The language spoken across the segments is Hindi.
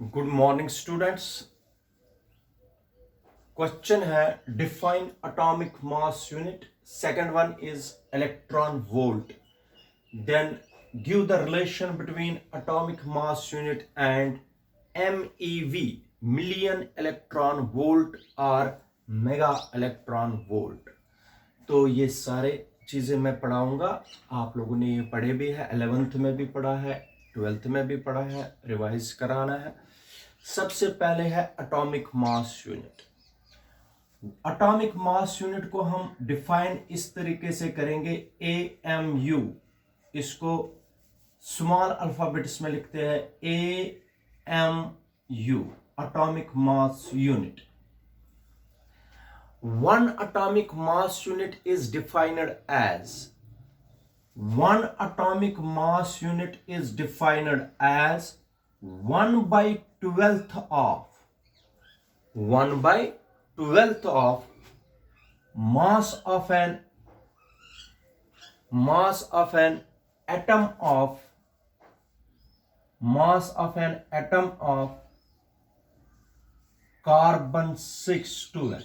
Good morning students. क्वेश्चन है define atomic mass unit. Second one is electron volt. Then give the relation between atomic mass unit and MEV, million electron volt और मेगा इलेक्ट्रॉन वोल्ट। तो ये सारे चीजें मैं पढ़ाऊंगा। आप लोगों ने ये पढ़े भी है, 11th में भी पढ़ा है, 12th में भी पढ़ा है, रिवाइज कराना है। सबसे पहले है atomic mass unit. Atomic mass unit को हम डिफाइन इस तरीके से करेंगे, AMU। इसको स्मॉल अल्फाबेट्स में लिखते हैं, AMU, atomic mass unit. One atomic mass unit is defined as one atomic mass unit is defined as 1/12 of 1/12 of mass of an atom of carbon 612.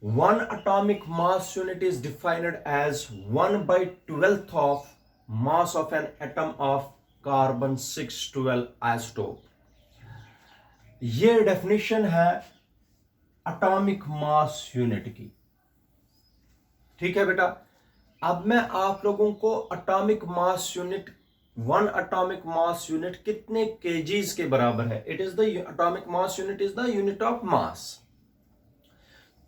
One atomic mass unit is defined as 1/12 of mass of an atom of carbon 612 isotope। ये डेफिनेशन है एटॉमिक मास यूनिट की। ठीक है बेटा। अब मैं आप लोगों को atomic mass unit, one atomic mass unit कितने केजीज के बराबर है। It is the atomic mass unit is the unit of mass.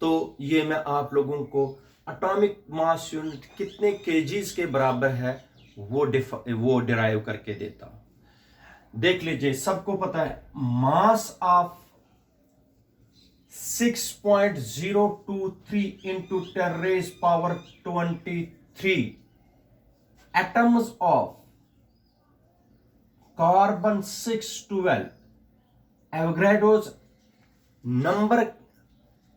तो ये मैं आप लोगों को एटॉमिक मास यूनिट कितने केजीज के बराबर है वो डिराइव करके देता हूं। देख लीजिए, सबको पता है mass of 6.023 into 10⁻23 atoms of carbon 612 Avogadro's number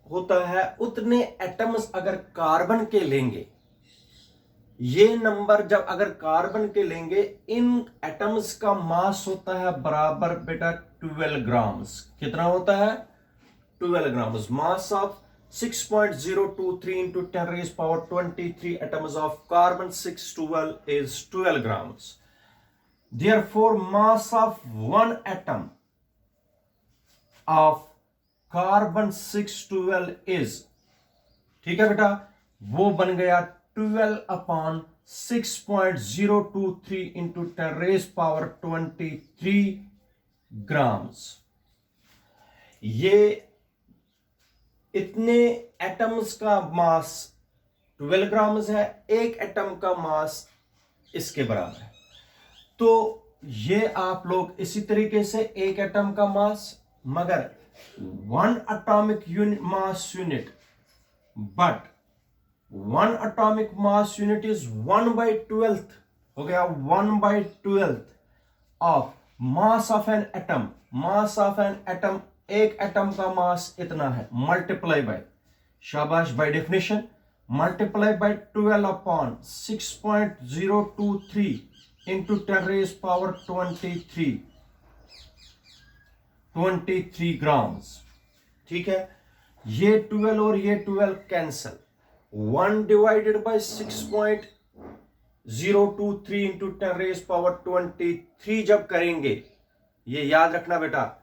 होता है। उतने एटम्स अगर कार्बन के लेंगे, ये नंबर जब अगर कार्बन के लेंगे, इन एटम्स का मास होता है बराबर बेटा 12 ग्राम्स। कितना होता है? 12 grams. Mass of 6.023 into 10⁻23 atoms of carbon 612 is 12 grams. Therefore, mass of one atom of carbon 612 is, ठीक है बेटा, वो बन गया 12/6.023 इंटू 10⁻23 ग्राम्स। ये इतने एटम्स का मास 12 ग्राम्स है। एक एटम का मास इसके बराबर है। तो ये आप लोग इसी तरीके से एक एटम का मास, मगर one atomic mass unit, but one atomic mass unit is 1/12 हो गया, 1/12 of mass of an atom। mass of an atom, एक एटम का मास इतना है, मल्टीप्लाई बाय, शाबाश, by definition multiply by 12/6.023 into 10⁻23 grams. ठीक है। ये 12 और ये 12 कैंसल। 1 डिवाइडेड बाय 6.023 इंटू 10⁻23 जब करेंगे, ये याद रखना बेटा,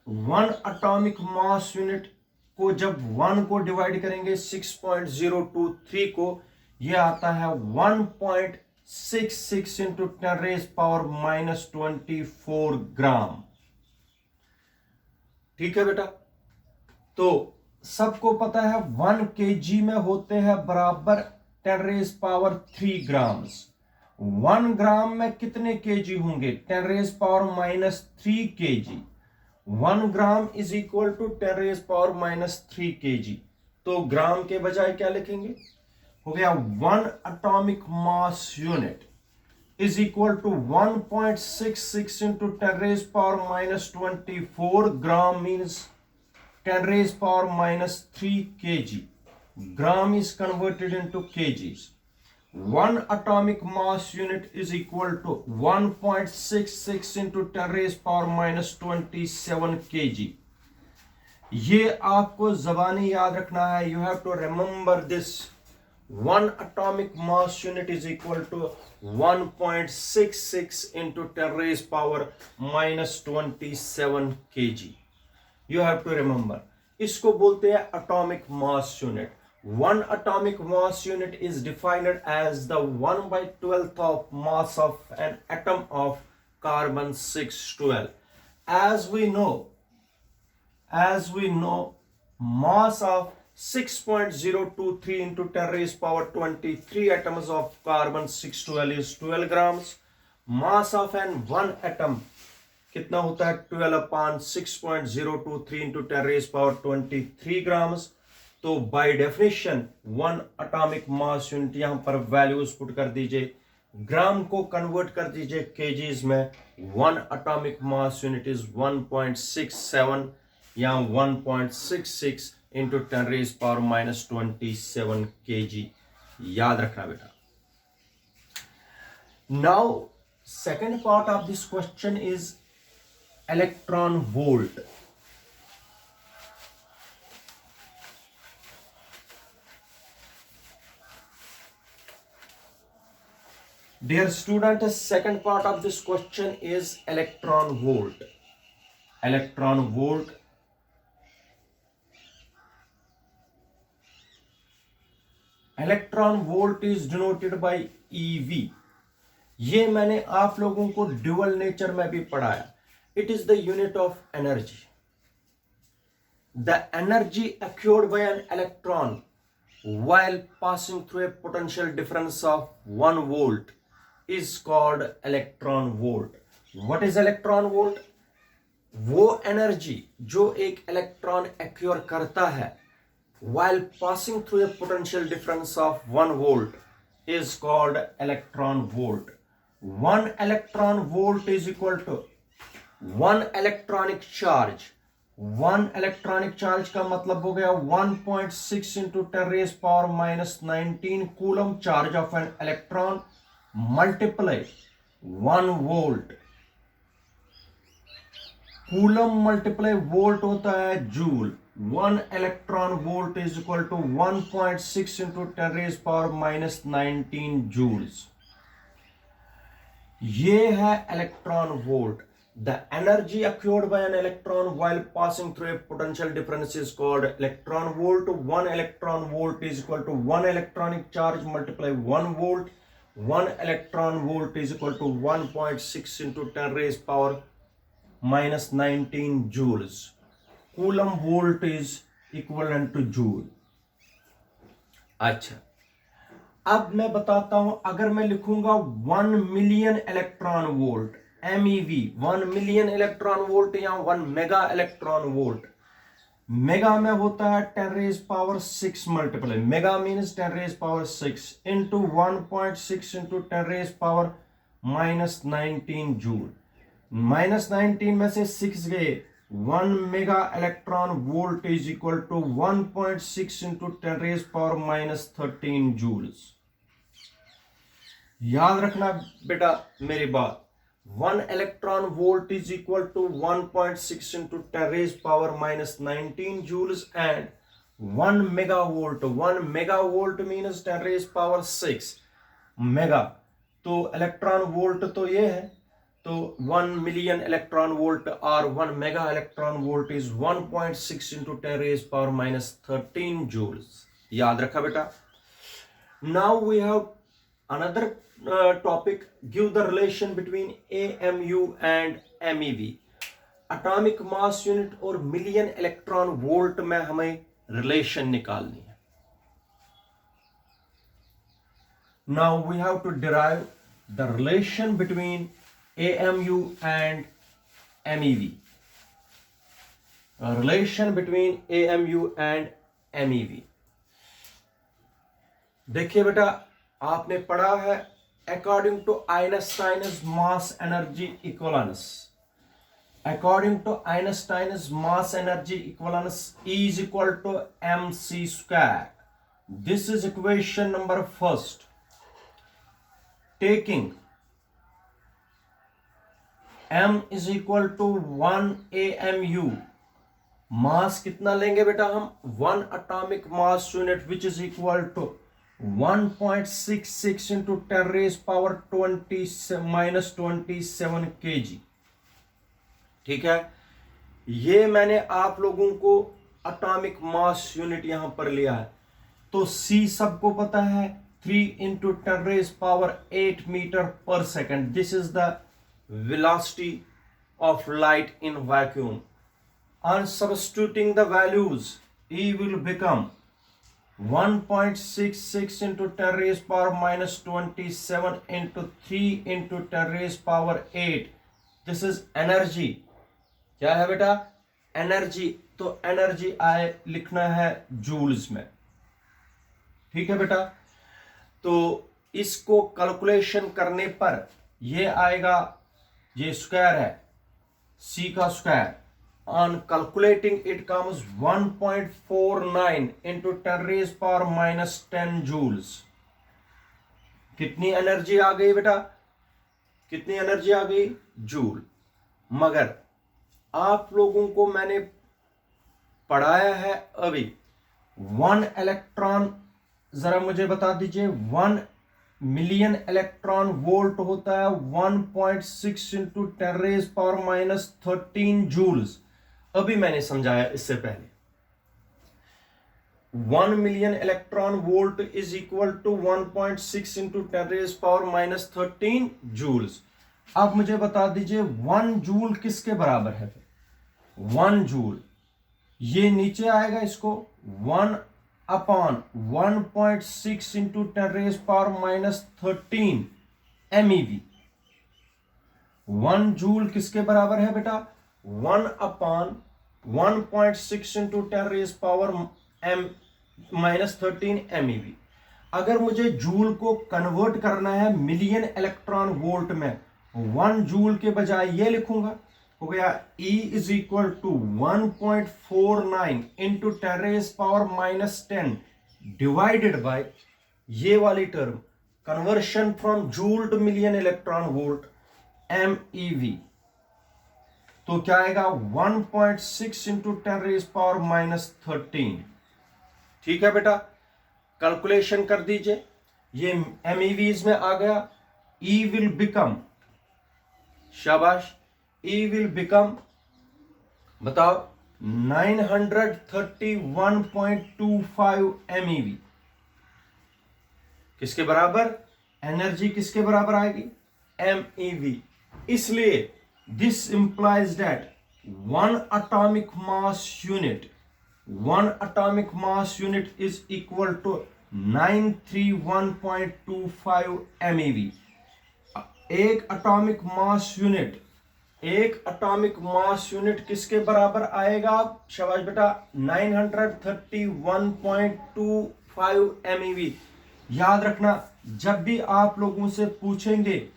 वन एटॉमिक मास यूनिट को जब 1 को डिवाइड करेंगे 6.023 को, ये आता है 1.66 इंटू 10⁻24 ग्राम। ठीक है बेटा। तो सबको पता है 1 kg में होते हैं बराबर 10⁻3 ग्राम्स। 1 ग्राम में कितने केजी होंगे? 10⁻³ kg। 1 gram is equal to 10⁻³ kg। तो ग्राम के बजाय क्या लिखेंगे? हो गया 1 atomic mass unit is equal to 1.66 into 10⁻24 gram means 10⁻³ kg. Gram is converted into kgs. one atomic mass unit is equal to 1.66 into 10 raised power minus 27 kg. ये आपको ज़बानी याद रखना है. You have to remember this. One atomic mass unit is equal to 1.66 into 10 raised power minus 27 kg. You have to remember. इसको बोलते हैं atomic mass unit. One atomic mass unit is defined as the 1/12th of mass of an atom of carbon 612. As we know, mass of 6.023 into 10 raised power 23 atoms of carbon 612 is 12 grams. Mass of an one atom कितना होता है 12 upon 6.023 into 10 raised power 23 grams. तो by definition one atomic mass unit यहां पर वैल्यूज पुट कर दीजिए, ग्राम को कन्वर्ट कर दीजिए केजीज में. One atomic mass unit is 1.67 या 1.66 into 10 raise power minus 27 kg. याद रखना बेटा. Now second part of this question is electron volt. Dear student, second part of this question is electron volt. Electron volt. Electron volt is denoted by EV. ये मैंने आप लोगों को ड्यूअल नेचर में भी पढ़ाया. It is the unit of energy. The energy acquired by an electron while passing through a potential difference of 1 volt is called electron volt. What is electron volt? वो एनर्जी जो एक इलेक्ट्रॉन एक्योर करता है while passing through a potential difference of 1 volt is called electron volt. 1 electron volt is equal to 1 electronic charge. 1 electronic charge का मतलब हो गया 1.6 into 10 raised power minus 19 coulomb charge of an electron multiply 1 volt. Coulomb multiply volt होता है joule. 1 electron volt is equal to 1.6 into 10 raise power minus 19 joules. ये है electron volt. The energy acquired by an electron while passing through a potential difference is called electron volt. 1 electron volt is equal to 1 electronic charge multiply 1 volt. 1 electron volt is equal to 1.6 into 10 raised power minus 19 joules. Coulomb volt is equivalent to joule. अच्छा, अब मैं बताता हूं. अगर मैं लिखूंगा 1 million electron volt MEV, 1 million electron volt या 1 मेगा इलेक्ट्रॉन वोल्ट. मेगा में होता है 10 raise power 6 multiply. Mega means 10 raise power 6 into 1.6 into 10 raise power minus 19 joule. Minus 19 में से 6 गए. 1 mega electron volt is equal to 1.6 into 10 raise power minus 13 joules. याद रखना बेटा मेरी बात. 1 electron volt is equal to 1.6 into 10 raised power minus 19 joules and 1 megavolt. 1 megavolt means 10 raised power 6 mega. तो इलेक्ट्रॉन वोल्ट तो ये है. तो 1 मिलियन इलेक्ट्रॉन वोल्ट और 1 mega electron volt is 1.6 into 10 raised power minus 13 joules. याद रखा बेटा. Now we have another topic. Give the relation between AMU and MEV. Atomic mass unit और मिलियन इलेक्ट्रॉन वोल्ट में हमें रिलेशन निकालनी है. Now we have to derive the relation between AMU and MEV. Relation between AMU and MEV. देखिए बेटा, आपने पढ़ा है according to Einstein's mass energy equivalence. According to Einstein's mass energy equivalence E is equal to mc square. This is equation number first. taking m is equal to 1 AMU, मास कितना लेंगे बेटा हम, 1 atomic mass unit which is equal to 1.66 into 10 raised power 27 kg। ठीक है, ये मैंने आप लोगों को अटोमिक मास यूनिट यहां पर लिया है। तो C सबको पता है 3 into 10 raised power 8 meter per second। This is the velocity of light in vacuum। On substituting the values, E will become 1.66 into 10 raised power minus 27 into 3 into 10 raised power 8। This is energy। क्या है बेटा, एनर्जी। तो एनर्जी आए लिखना है जूल्स में। ठीक है बेटा, तो इसको कैलकुलेशन करने पर ये आएगा, ये स्क्वायर है C का square, on calculating it comes 1.49 into 10 raised power minus 10 joules. कितनी एनर्जी आ गई बेटा, कितनी एनर्जी आ गई, जूल। मगर आप लोगों को मैंने पढ़ाया है अभी 1 इलेक्ट्रॉन, जरा मुझे बता दीजिए 1 मिलियन इलेक्ट्रॉन वोल्ट होता है 1.6 into 10 raised power minus 13 joules. अभी मैंने समझाया इससे पहले 1 million electron volt is equal to 1.6 into 10 raised power minus 13 joules. अब मुझे बता दीजिए 1 जूल किसके बराबर है, 1 जूल ये नीचे आएगा, इसको 1 upon 1.6 into 10 raised power minus 13 MeV। 1 joule किसके बराबर है बेटा, 1 upon 1.6 into 10 raised power minus 13 MeV। अगर मुझे जूल को कन्वर्ट करना है मिलियन इलेक्ट्रॉन वोल्ट में, 1 जूल के बजाय ये लिखूंगा, हो गया E is equal to 1.49 into 10 raised power minus 10 divided by ये वाली term, conversion from joule two million electron volt, MeV। तो क्या आएगा 1.6 into 10 raised power minus 13। ठीक है बेटा, कैलकुलेशन कर दीजिए, ये MeVs में आ गया। E will become, शाबाश, E will become, बताओ 931.25 MeV। किसके बराबर, एनर्जी किसके बराबर आएगी, MeV। इसलिए this implies that 1 atomic mass unit is equal to 931.25 MeV। एक एटॉमिक मास यूनिट किसके बराबर आएगा, शाबाश बेटा, 931.25 MeV। याद रखना, जब भी आप लोगों से पूछेंगे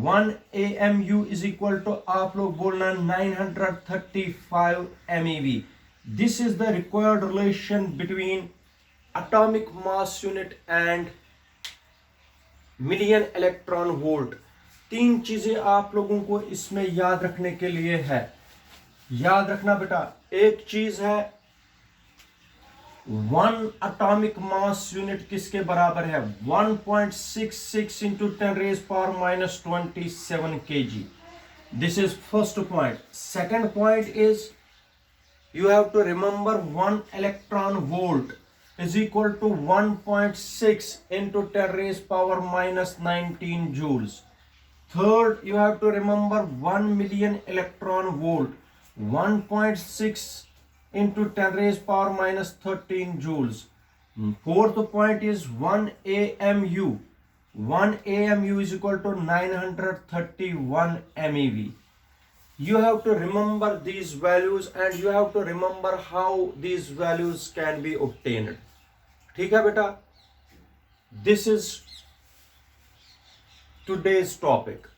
1 AMU इज इक्वल टू, आप लोग बोलना 935 MeV। This is the required relation between atomic mass unit and million electron volt. 3 चीजें आप लोगों को इसमें याद रखने के लिए है। याद रखना बेटा, एक चीज है 1 एटॉमिक मास यूनिट किसके बराबर है, 1.66 into 10 raised power minus 27 kg। This is first point. Second point is you have to remember 1 electron volt is equal to 1.6 into 10 raised power minus 19 joules. Third, you have to remember 1 million electron volt, 1.6 into 10 raised power minus 13 joules. Fourth point is 1 AMU. 1 AMU is equal to 931 MeV. You have to remember these values and you have to remember how these values can be obtained. ठीक है बेटा, this is today's topic.